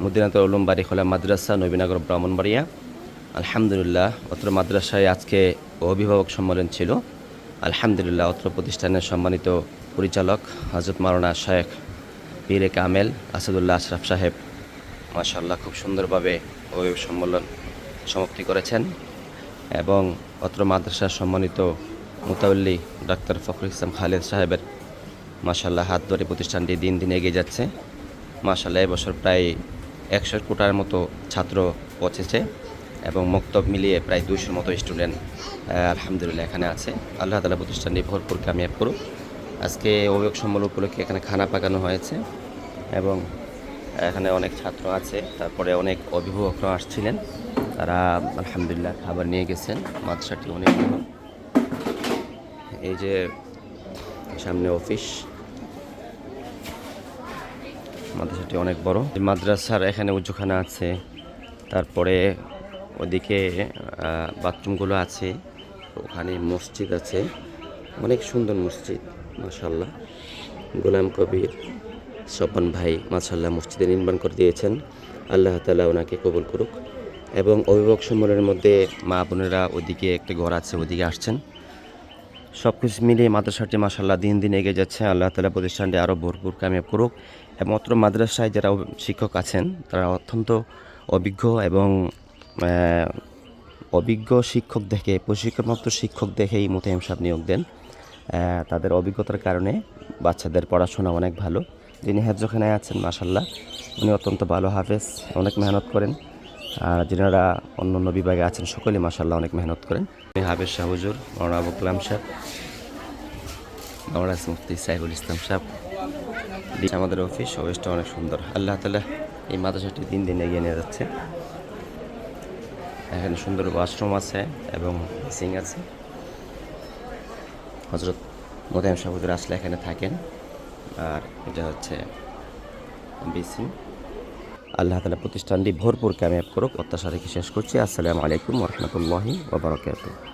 মদিনাতুল উলুম বাড়িখোলা মাদ্রাসা, নবীনগর, ব্রাহ্মণবাড়িয়া। আলহামদুলিল্লাহ, অত্র মাদ্রাসায় আজকে অভিভাবক সম্মেলন ছিল। আলহামদুলিল্লাহ, অত্র প্রতিষ্ঠানের সম্মানিত পরিচালক হযরত মাওলানা শায়েখ পীরে কামেল আসাদুল্লাহ আশরাফ সাহেব মাশাআল্লাহ খুব সুন্দরভাবে অভিভাবক সম্মেলন সমাপ্তি করেছেন এবং অত্র মাদ্রাসার সম্মানিত মুতাওয়াল্লি ডাক্তার ফখরুল ইসলাম খালেদ সাহেবের মাশাআল্লাহ হাত ধরে প্রতিষ্ঠানটি দিন দিন এগিয়ে যাচ্ছে। মাশাআল্লাহ এবছর প্রায় 100 কোটার মতো ছাত্র পৌঁছেছে এবং মক্তব মিলিয়ে প্রায় 200 মতো স্টুডেন্ট আলহামদুলিল্লাহ এখানে আছে। আল্লাহ তাআলা প্রতিষ্ঠানটি ভরপুর কামিয়াব করুক। আজকে অভিভাবক সম্মেলন উপলক্ষে এখানে খানা পাকানো হয়েছে এবং এখানে অনেক ছাত্র আছে, তারপরে অনেক অভিভাবকরা আসছিলেন, তারা আলহামদুলিল্লাহ খাবার নিয়ে গেছেন। মাদ্রাসাটি অনেক বড়, এই যে সামনে অফিস, মাদ্রাসাটি অনেক বড়। মাদ্রাসার এখানে উজুখানা আছে, তারপরে ওদিকে বাথরুমগুলো আছে, ওখানে মসজিদ আছে, অনেক সুন্দর মসজিদ মাশাআল্লাহ। গোলাম কবির স্বপন ভাই মাশাআল্লাহ মসজিদে নির্মাণ করে দিয়েছেন, আল্লাহ তাআলা ওনাকে কবুল করুক। এবং অভিভাবক সম্মেলনের মধ্যে মা বোনেরা ওদিকে একটা ঘর আছে, ওদিকে আসছেন। সব কিছু মিলিয়ে মাদ্রাসাটি মাশাআল্লাহ দিন দিন এগিয়ে যাচ্ছে। আল্লাহ তাআলা প্রতিষ্ঠানটি আরও ভরপুর কামিয়াব করুক এবং অত্র মাদ্রাসায় যারা শিক্ষক আছেন তারা অত্যন্ত অভিজ্ঞ এবং অভিজ্ঞ শিক্ষক দেখে, প্রশিক্ষণপ্রাপ্ত শিক্ষক দেখে এই মোতায়েম সাহেব নিয়োগ দেন। তাদের অভিজ্ঞতার কারণে বাচ্চাদের পড়াশোনা অনেক ভালো। যিনি হেফজখানায় আছেন মাশাআল্লাহ উনি অত্যন্ত ভালো হাফেজ, অনেক মেহনত করেন। আর যিনারা অন্য অন্য বিভাগে আছেন সকলে মাশাআল্লাহ অনেক মেহনত করেন। হাফেজ শাহ হুজুর, মাওলানা আবুল কালাম সাহেব, মাওলানা মুফতি সাইফুল ইসলাম সাহেব, আমাদের অফিস অফিসটা অনেক সুন্দর। আল্লাহ তাআলা এই মাদ্রাসাটি দিন দিন এগিয়ে নিয়ে যাচ্ছে। এখানে সুন্দর ওয়াশরুম আছে এবং সিং আছে। হযরত মোতায়েম শাহ হুজুর আসলে এখানে থাকেন। আর এটা হচ্ছে বিসিং। আল্লাহ তাআলা প্রতিষ্ঠানটি ভরপুর কামিয়াব করুক। অত্যাশা রেখে শেষ করছি। আসসালামু আলাইকুম ওয়া রাহমাতুল্লাহি ওয়া বারাকাতুহু।